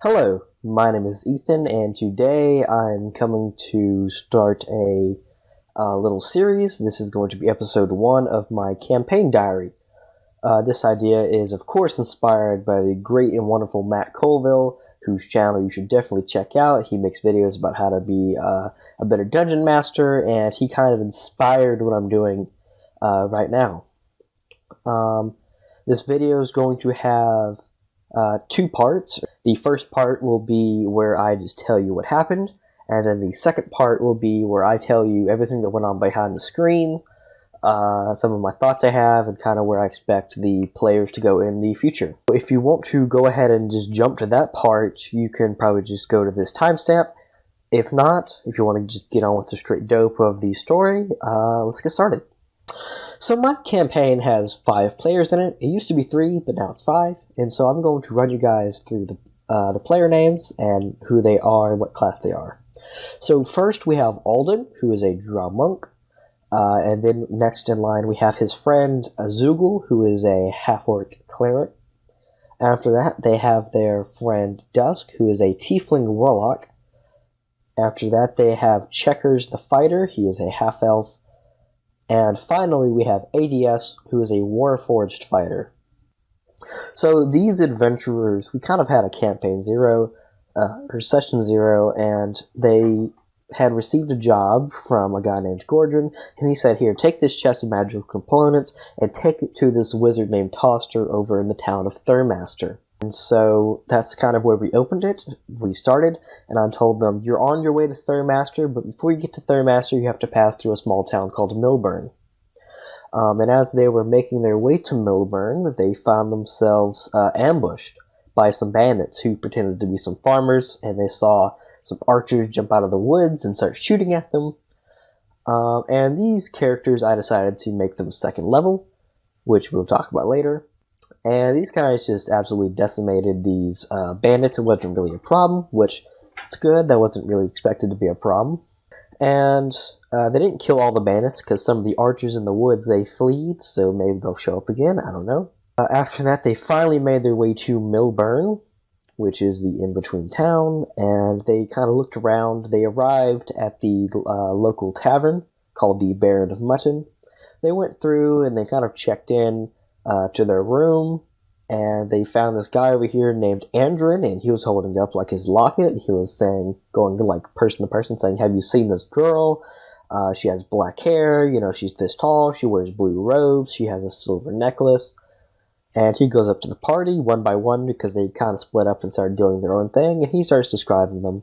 Hello, my name is Ethan, and today I'm coming to start a little series. This is going to be episode 1 of my campaign diary. This idea is, of course, inspired by the great and wonderful Matt Colville, whose channel you should definitely check out. He makes videos about how to be a better dungeon master, and he kind of inspired what I'm doing right now. This video is going to have 2 parts. The first part will be where I just tell you what happened, and then the second part will be where I tell you everything that went on behind the screen, some of my thoughts I have, and kind of where I expect the players to go in the future. If you want to go ahead and just jump to that part, you can probably just go to this timestamp. If not, if you want to just get on with the straight dope of the story, let's get started. So my campaign has 5 players in it. It used to be 3, but now it's 5. And so I'm going to run you guys through the player names and who they are and what class they are. So first we have Alden, who is a drow monk. And then next in line we have his friend Azugul, who is a half-orc cleric. After that they have their friend Dusk, who is a tiefling warlock. After that they have Checkers the fighter. He is a half-elf. And finally, we have ADS, who is a Warforged fighter. So these adventurers, we kind of had a campaign 0, or session 0, and they had received a job from a guy named Gordon, and he said, here, take this chest of magical components and take it to this wizard named Toster over in the town of Thurmaster. And so that's kind of where we opened it. We started, and I told them, you're on your way to Thurmaster, but before you get to Thurmaster, you have to pass through a small town called Millburn. And as they were making their way to Millburn, they found themselves ambushed by some bandits who pretended to be some farmers, and they saw some archers jump out of the woods and start shooting at them. And these characters, I decided to make them 2nd level, which we'll talk about later. And these guys just absolutely decimated these bandits. It wasn't really a problem, which is good. That wasn't really expected to be a problem. And they didn't kill all the bandits because some of the archers in the woods, they fled, so maybe they'll show up again. I don't know. After that, they finally made their way to Millburn, which is the in-between town, and they kind of looked around. They arrived at the local tavern called the Baron of Mutton. They went through and they kind of checked in to their room, and they found this guy over here named Andrin, and he was holding up like his locket. He was saying, going like person to person, saying, have you seen this girl? She has black hair, she's this tall, she wears blue robes, she has a silver necklace. And he goes up to the party one by one because they kind of split up and started doing their own thing, and he starts describing them.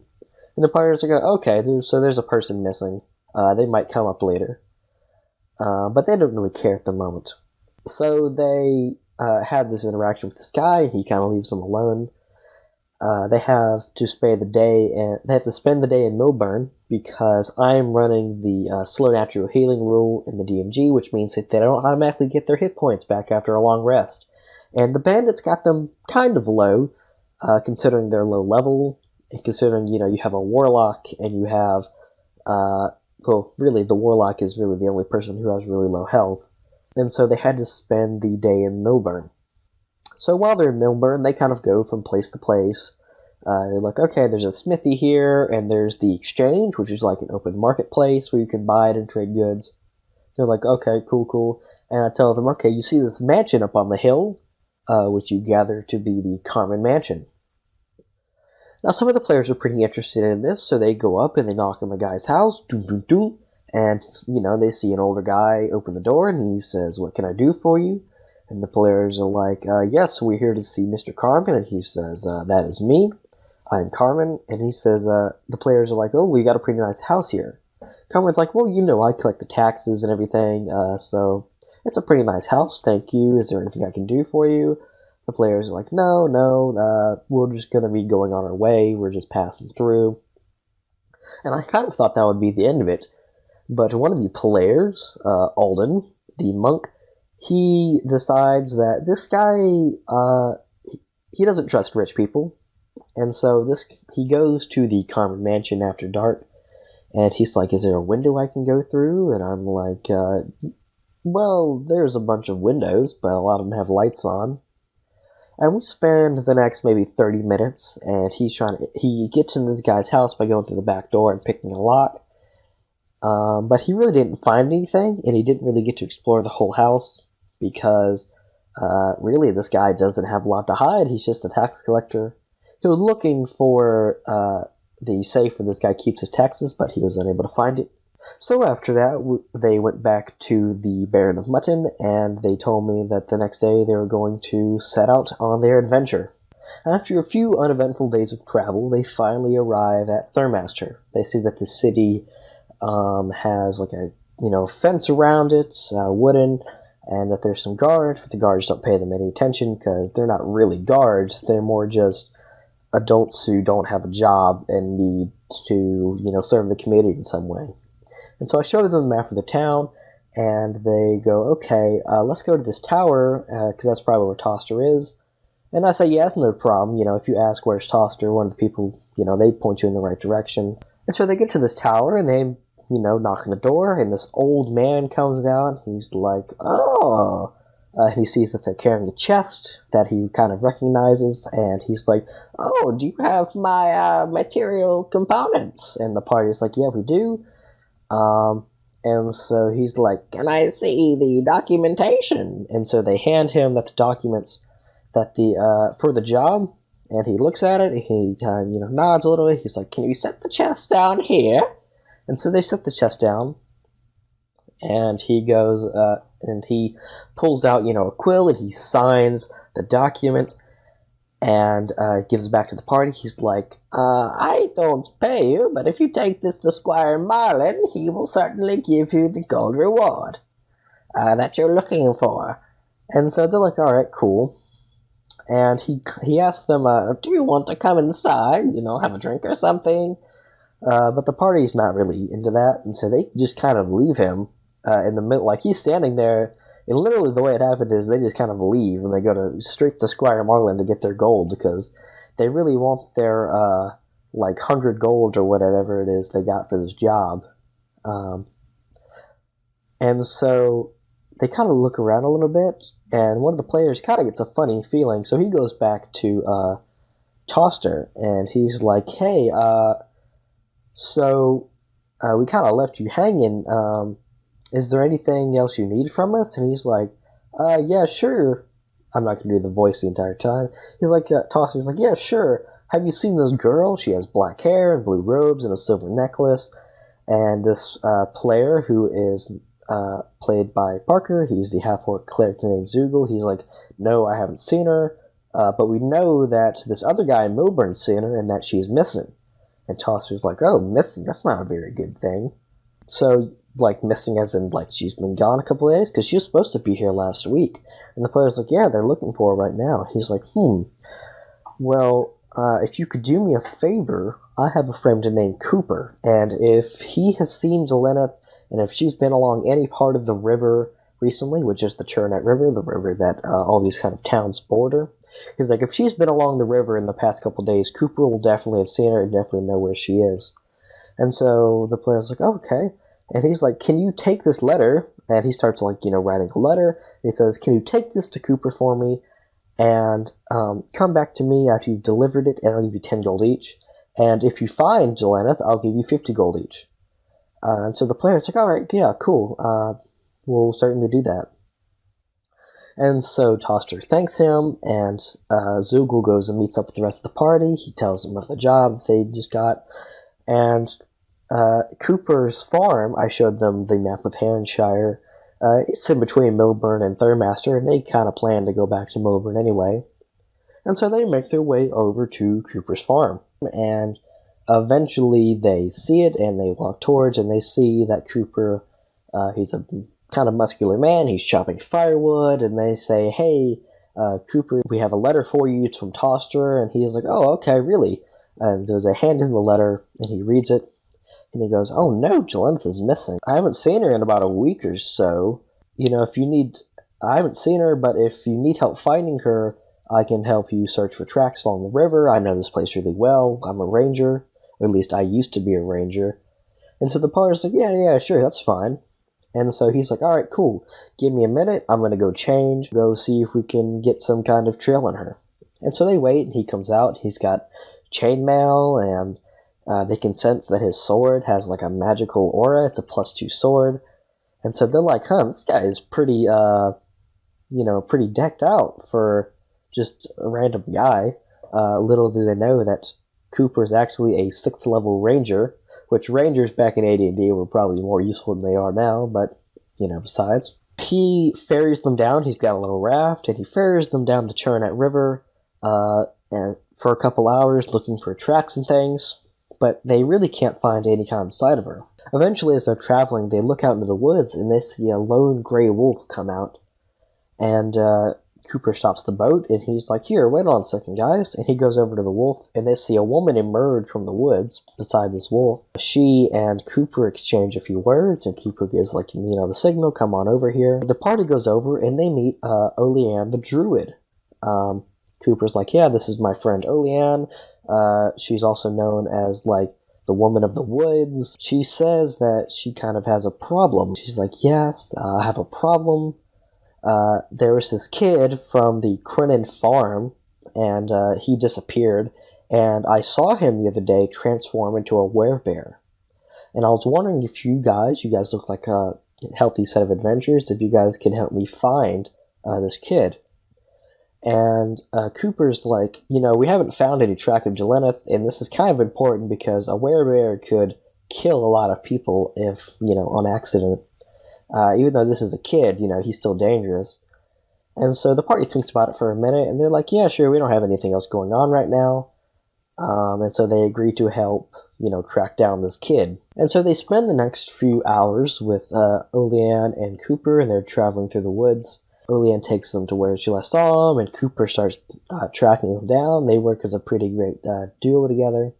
And the players are going, okay, so there's a person missing. They might come up later. But they don't really care at the moment. So they had this interaction with this guy, and he kind of leaves them alone. They have to spend the day, in Millburn because I'm running the slow natural healing rule in the DMG, which means that they don't automatically get their hit points back after a long rest. And the bandits got them kind of low, considering their low level, and considering you have a warlock and you have really the warlock is really the only person who has really low health. And so they had to spend the day in Millburn. So while they're in Millburn, they kind of go from place to place. They're like, okay, there's a smithy here, and there's the exchange, which is like an open marketplace where you can buy it and trade goods. They're like, okay, cool. And I tell them, okay, you see this mansion up on the hill, which you gather to be the Carmen Mansion. Now, some of the players are pretty interested in this, so they go up and they knock on the guy's house, doom, doom, doom. And, they see an older guy open the door, and he says, what can I do for you? And the players are like, yes, we're here to see Mr. Carmen. And he says, that is me. I'm Carmen. And he says, the players are like, oh, we got a pretty nice house here. Carmen's like, well, I collect the taxes and everything, so it's a pretty nice house, thank you. Is there anything I can do for you? The players are like, no, we're just going to be going on our way. We're just passing through. And I kind of thought that would be the end of it. But one of the players, Alden, the monk, he decides that this guy, he doesn't trust rich people. And so he goes to the Carmen Mansion after dark, and he's like, is there a window I can go through? And I'm like, well, there's a bunch of windows, but a lot of them have lights on. And we spend the next maybe 30 minutes, and he gets in this guy's house by going through the back door and picking a lock. But he really didn't find anything, and he didn't really get to explore the whole house, because really this guy doesn't have a lot to hide. He's just a tax collector. He was looking for the safe where this guy keeps his taxes, but he was unable to find it. So after that, they went back to the Baron of Mutton, and they told me that the next day they were going to set out on their adventure. After a few uneventful days of travel, they finally arrive at Thurmaster. They see that the city has like a fence around it, wooden, and that there's some guards, but the guards don't pay them any attention because they're not really guards. They're more just adults who don't have a job and need to serve the community in some way. And so I show them the map of the town, and they go, okay, let's go to this tower, because that's probably where Toster is. And I say, yeah, that's no problem. If you ask where's Toster, one of the people, they point you in the right direction. And so they get to this tower, and they, knock on the door, and this old man comes down. He's like, oh. He sees that they're carrying a chest that he kind of recognizes, and he's like, oh, do you have my material components? And the party's like, yeah, we do. And so he's like, can I see the documentation? And so they hand him the documents that for the job, and he looks at it, and he nods a little bit. He's like, can you set the chest down here? And so they set the chest down, and he goes, and he pulls out, a quill, and he signs the document, and gives it back to the party. He's like, I don't pay you, but if you take this to Squire Marlin, he will certainly give you the gold reward that you're looking for. And so they're like, all right, cool. And he asks them, do you want to come inside, have a drink or something? But the party's not really into that, and so they just kind of leave him in the middle. Like, he's standing there. And literally the way it happened is they just kind of leave and they go straight to Squire Marlin to get their gold because they really want their 100 gold or whatever it is they got for this job. And so they kind of look around a little bit, and one of the players kind of gets a funny feeling, so he goes back to Toster, and he's like, hey, so we kind of left you hanging. Is there anything else you need from us? And he's like, yeah, sure. I'm not going to do the voice the entire time. He's like, Toster's like, yeah, sure. Have you seen this girl? She has black hair and blue robes and a silver necklace. And this player, who is played by Parker, he's the half-orc cleric named Zoogle. He's like, no, I haven't seen her. But we know that this other guy in Milburn's seen her and that she's missing. And Toster's like, oh, missing? That's not a very good thing. So, missing as in, she's been gone a couple of days? Because she was supposed to be here last week. And the player's like, yeah, they're looking for her right now. He's like, well, if you could do me a favor, I have a friend named Cooper, and if he has seen Jelena, and if she's been along any part of the river recently, which is the Churnet River, the river that all these kind of towns border, he's like, if she's been along the river in the past couple of days, Cooper will definitely have seen her and definitely know where she is. And so the player's like, oh, okay. And he's like, can you take this letter? And he starts, writing a letter. And he says, can you take this to Cooper for me? And come back to me after you've delivered it, and I'll give you 10 gold each. And if you find Jelena, I'll give you 50 gold each. And so the player's like, all right, yeah, cool. We'll certainly do that. And so Toster thanks him, and Zoogle goes and meets up with the rest of the party. He tells them of the job they just got. And Cooper's farm, I showed them the map of Heronshire. It's in between Milburn and Thurmaster, and they kind of plan to go back to Milburn anyway. And so they make their way over to Cooper's farm. And eventually they see it, and they walk towards, and they see that Cooper, he's a kind of muscular man. He's chopping firewood, and they say, hey, Cooper, we have a letter for you. It's from Toster. And he's like, oh, okay, really? And so they hand him the letter, and he reads it. And he goes, oh no, Jelena is missing. I haven't seen her in about a week or so. I haven't seen her, but if you need help finding her, I can help you search for tracks along the river. I know this place really well. I'm a ranger. Or at least I used to be a ranger. And so the party's like, yeah, sure, that's fine. And so he's like, all right, cool. Give me a minute. I'm going to go change, go see if we can get some kind of trail on her. And so they wait, and he comes out. He's got chainmail, and they can sense that his sword has like a magical aura. It's a +2 sword. And so they're like, this guy is pretty, pretty decked out for just a random guy. Little do they know that Cooper is actually a 6th level ranger, which rangers back in AD&D were probably more useful than they are now, but, besides. He ferries them down. He's got a little raft, and he ferries them down the Churnet River and for a couple hours looking for tracks and things, but they really can't find any kind of sight of her. Eventually, as they're traveling, they look out into the woods, and they see a lone gray wolf come out. And Cooper stops the boat, and he's like, here, wait on a second, guys. And he goes over to the wolf, and they see a woman emerge from the woods beside this wolf. She and Cooper exchange a few words, and Cooper gives, the signal, come on over here. The party goes over, and they meet Oleanne the Druid. Cooper's like, yeah, this is my friend Oleanne. She's also known as, the woman of the woods. She says that she kind of has a problem. She's like, yes, I have a problem. There was this kid from the Crennan farm, and he disappeared, and I saw him the other day transform into a werebear. And I was wondering if you guys look like a healthy set of adventurers, if you guys can help me find this kid. And Cooper's like, we haven't found any track of Jelennith, and this is kind of important because a werebear could kill a lot of people if, on accident. Even though this is a kid, he's still dangerous. And so the party thinks about it for a minute, and they're like, yeah, sure, we don't have anything else going on right now. And so they agree to help, track down this kid. And so they spend the next few hours with Oleanne and Cooper, and they're traveling through the woods. Oleanne takes them to where she last saw them, and Cooper starts tracking them down. They work as a pretty great duo together.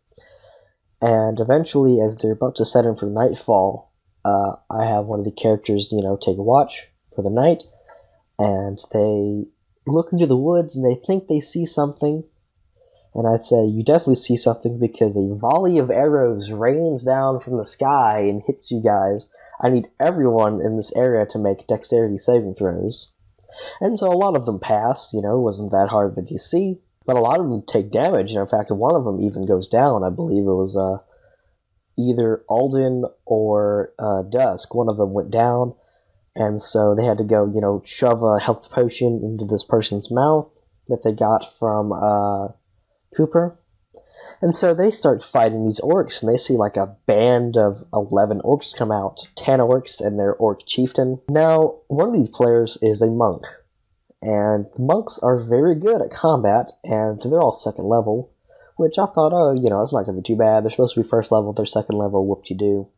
And eventually, as they're about to set in for nightfall, I have one of the characters, take a watch for the night, and they look into the woods, and they think they see something. And I say, you definitely see something because a volley of arrows rains down from the sky and hits you guys. I need everyone in this area to make dexterity saving throws. And so a lot of them pass, it wasn't that hard of a DC, but a lot of them take damage. In fact, one of them even goes down. I believe it was either Alden or Dusk. One of them went down, and so they had to go, shove a health potion into this person's mouth that they got from Cooper. And so they start fighting these orcs, and they see a band of 11 orcs come out, 10 orcs and their orc chieftain. Now, one of these players is a monk, and the monks are very good at combat, and they're all 2nd level, which I thought, it's not going to be too bad. They're supposed to be 1st level, they're 2nd level, whoop-de-doo.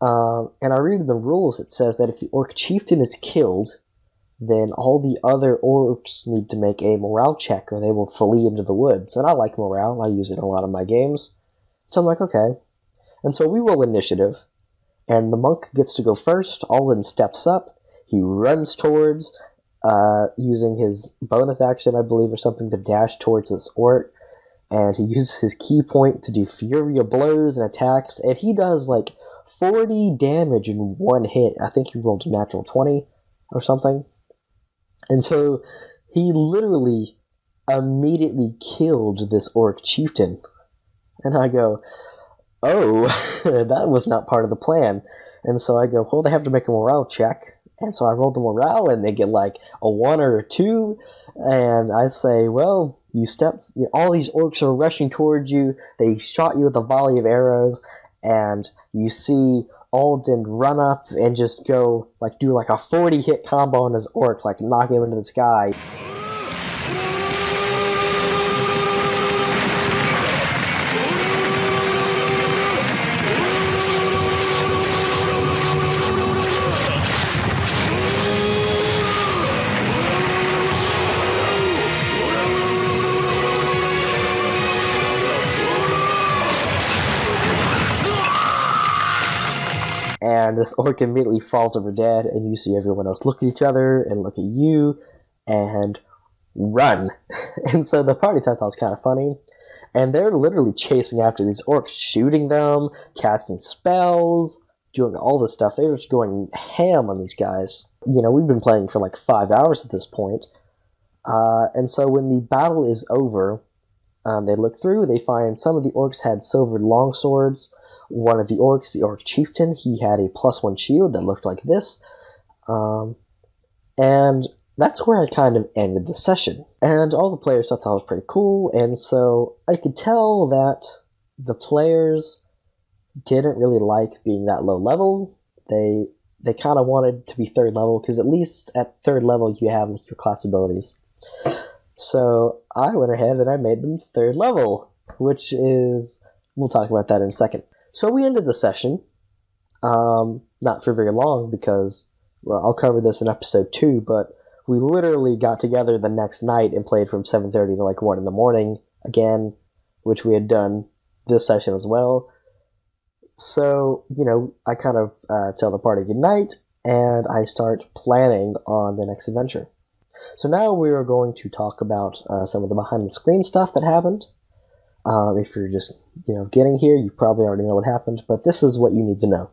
And I read in the rules, it says that if the orc chieftain is killed, then all the other orcs need to make a morale check or they will flee into the woods. And I like morale. I use it in a lot of my games. So I'm like, okay. And so we roll initiative, and the monk gets to go first. Alden steps up. He runs towards, using his bonus action, I believe, or something, to dash towards this orc. And he uses his key point to do Fury of Blows and attacks. And he does 40 damage in one hit. I think he rolled a natural 20 or something. And so he literally immediately killed this orc chieftain. And I go, oh, that was not part of the plan. And so I go, well, they have to make a morale check. And so I roll the morale, and they get a 1 or a 2. And I say, well, all these orcs are rushing towards you. They shot you with a volley of arrows. And you see Alden run up and just go, do a 40-hit combo on his orc, knock him into the sky. And this orc immediately falls over dead, and you see everyone else look at each other and look at you and run. And so the party thought that was kind of funny. And they're literally chasing after these orcs, shooting them, casting spells, doing all this stuff. They're just going ham on these guys. We've been playing for 5 hours at this point. And so when the battle is over, they look through, they find some of the orcs had silvered longswords. One of the orcs, the orc chieftain, he had a +1 shield that looked like this. And that's where I kind of ended the session. And all the players thought that was pretty cool, and so I could tell that the players didn't really like being that low level. They kind of wanted to be 3rd level, because at least at 3rd level you have your class abilities. So I went ahead and I made them 3rd level, which is... we'll talk about that in a second. So we ended the session, not for very long, because, well, I'll cover this in episode 2, but we literally got together the next night and played from 7:30 to like 1 in the morning again, which we had done this session as well. So, I kind of tell the party goodnight, and I start planning on the next adventure. So now we are going to talk about some of the behind-the-screen stuff that happened. If you're just, getting here, you probably already know what happened, but this is what you need to know.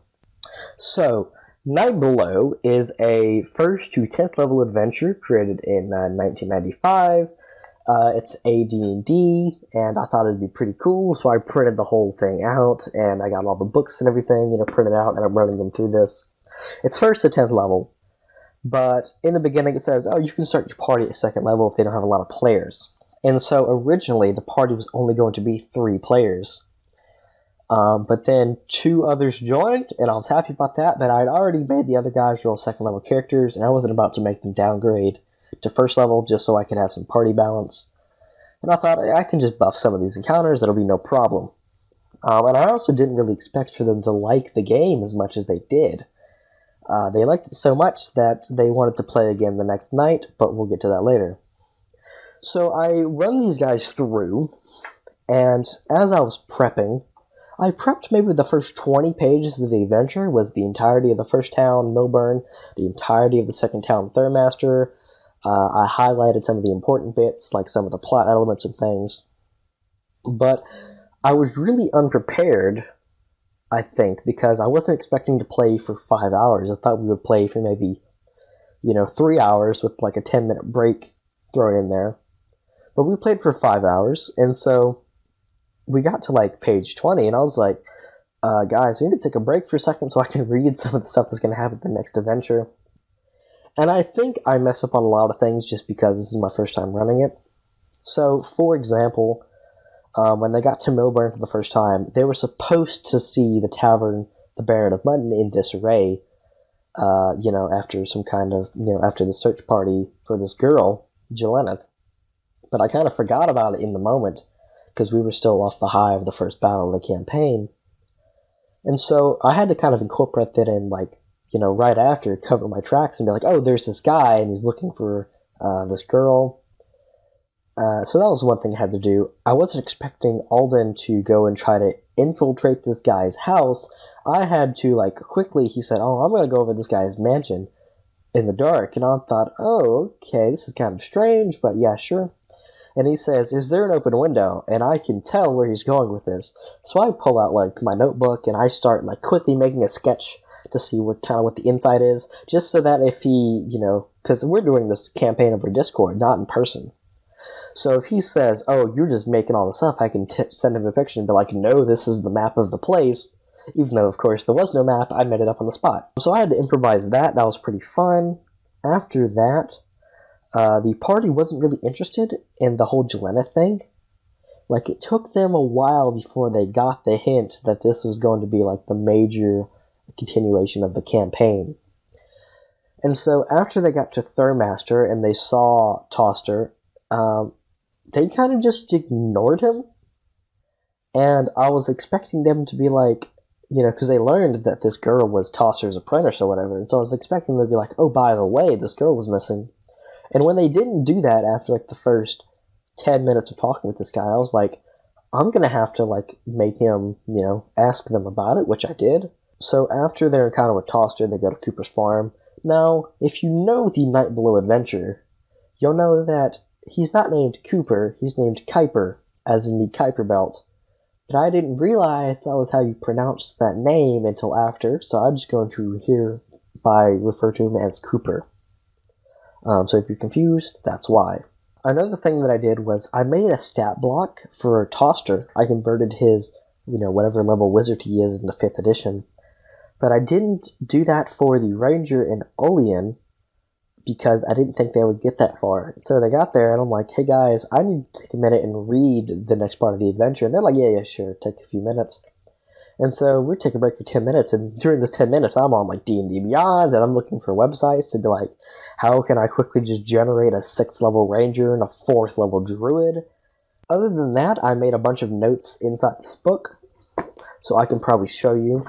So, Night Below is a 1st to 10th level adventure created in 1995. It's AD&D, and I thought it'd be pretty cool, so I printed the whole thing out, and I got all the books and everything, printed out, and I'm running them through this. It's 1st to 10th level, but in the beginning it says, you can start your party at 2nd level if they don't have a lot of players. And so originally the party was only going to be 3 players. But then 2 others joined, and I was happy about that, but I'd already made the other guys roll 2nd level characters, and I wasn't about to make them downgrade to 1st level just so I could have some party balance. And I thought, I can just buff some of these encounters, that'll be no problem. And I also didn't really expect for them to like the game as much as they did. They liked it so much that they wanted to play again the next night, but we'll get to that later. So I run these guys through, and as I was prepping, I prepped maybe the first 20 pages of the adventure was the entirety of the first town, Millburn, the entirety of the second town, Thurmaster. I highlighted some of the important bits, like some of the plot elements and things. But I was really unprepared, I think, because I wasn't expecting to play for 5 hours. I thought we would play for maybe, 3 hours with like a 10-minute break thrown in there. But we played for 5 hours, and so we got to like page 20, and I was like, guys, we need to take a break for a second so I can read some of the stuff that's going to happen in the next adventure. And I think I mess up on a lot of things just because this is my first time running it. So, for example, when they got to Millburn for the first time, they were supposed to see the tavern, the Baron of Mutton, in disarray, after some kind of, after the search party for this girl, Jelena. But I kind of forgot about it in the moment, because we were still off the high of the first battle of the campaign. And so I had to kind of incorporate that in, right after, cover my tracks and be like, oh, there's this guy, and he's looking for this girl. So that was one thing I had to do. I wasn't expecting Alden to go and try to infiltrate this guy's house. I had to, quickly, he said, I'm going to go over this guy's mansion in the dark. And I thought, oh, okay, this is kind of strange, but yeah, sure. And he says, is there an open window? And I can tell where he's going with this. So I pull out, my notebook, and I start, quickly making a sketch to see what the inside is, just so that if he, because we're doing this campaign over Discord, not in person. So if he says, oh, you're just making all this up, I can send him a picture and be like, no, this is the map of the place. Even though, of course, there was no map, I made it up on the spot. So I had to improvise that. That was pretty fun. After that, the party wasn't really interested in the whole Jelena thing. It took them a while before they got the hint that this was going to be, the major continuation of the campaign. And so after they got to Thurmaster and they saw Toster, they kind of just ignored him. And I was expecting them to be because they learned that this girl was Toster's apprentice or whatever, and so I was expecting them to be like, oh, by the way, this girl was missing. And when they didn't do that after, the first 10 minutes of talking with this guy, I was like, I'm gonna have to, make him, ask them about it, which I did. So after their encounter with Toster, they go to Cooper's farm. Now, if you know the Night Below adventure, you'll know that he's not named Cooper, he's named Kuiper, as in the Kuiper Belt. But I didn't realize that was how you pronounce that name until after, so I'm just going to hereby refer to him as Cooper. So if you're confused, that's why. Another thing that I did was I made a stat block for Toster. I converted his, whatever level wizard he is in the 5th edition. But I didn't do that for the Ranger and Olean because I didn't think they would get that far. So they got there, and I'm like, hey guys, I need to take a minute and read the next part of the adventure. And they're like, yeah, sure, take a few minutes. And so we take a break for 10 minutes, and during this 10 minutes, I'm on like D&D Beyond, and I'm looking for websites to be like, how can I quickly just generate a 6th level Ranger and a 4th level Druid? Other than that, I made a bunch of notes inside this book, so I can probably show you.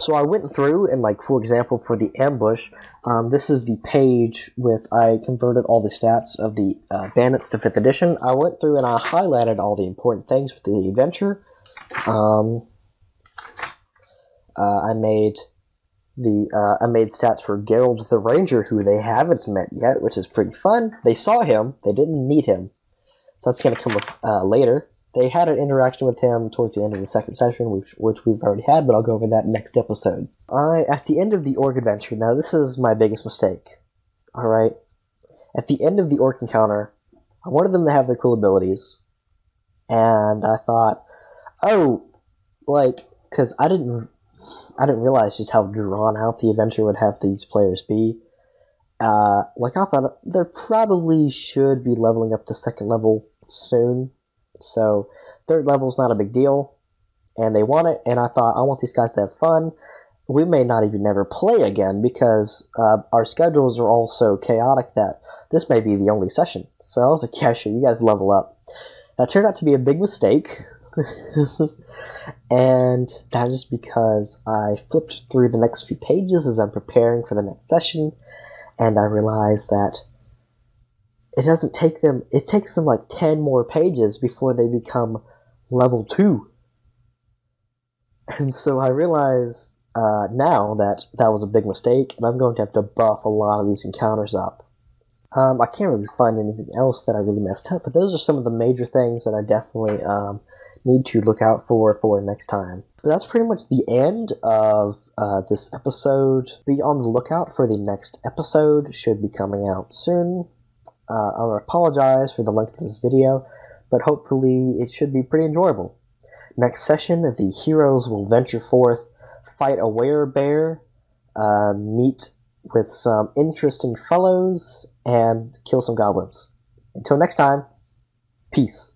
So I went through and, like, for example, for the ambush, this is the page with, I converted all the stats of the bandits to 5th edition. I went through and I highlighted all the important things with the adventure. I made stats for Geralt the Ranger, who they haven't met yet, which is pretty fun. They saw him, they didn't meet him, so that's going to come with later. They had an interaction with him towards the end of the 2nd session, which we've already had, but I'll go over that next episode. At the end of the Orc adventure, now this is my biggest mistake, alright? At the end of the Orc encounter, I wanted them to have their cool abilities, and I thought, because I didn't realize just how drawn out the adventure would have these players be. I thought there probably should be leveling up to 2nd level soon. So 3rd level's not a big deal, and they want it, and I thought, I want these guys to have fun. We may not even never play again, because our schedules are all so chaotic that this may be the only session. So I was like, yeah, sure, you guys level up. That turned out to be a big mistake, and that is because I flipped through the next few pages as I'm preparing for the next session, and I realized that it takes them like 10 more pages before they become level 2. And so I realize now that was a big mistake, and I'm going to have to buff a lot of these encounters up. I can't really find anything else that I really messed up, but those are some of the major things that I definitely need to look out for next time. But that's pretty much the end of this episode. Be on the lookout for the next episode. Should be coming out soon. I apologize for the length of this video, but hopefully it should be pretty enjoyable. Next session, the heroes will venture forth, fight a werebear, meet with some interesting fellows, and kill some goblins. Until next time, peace.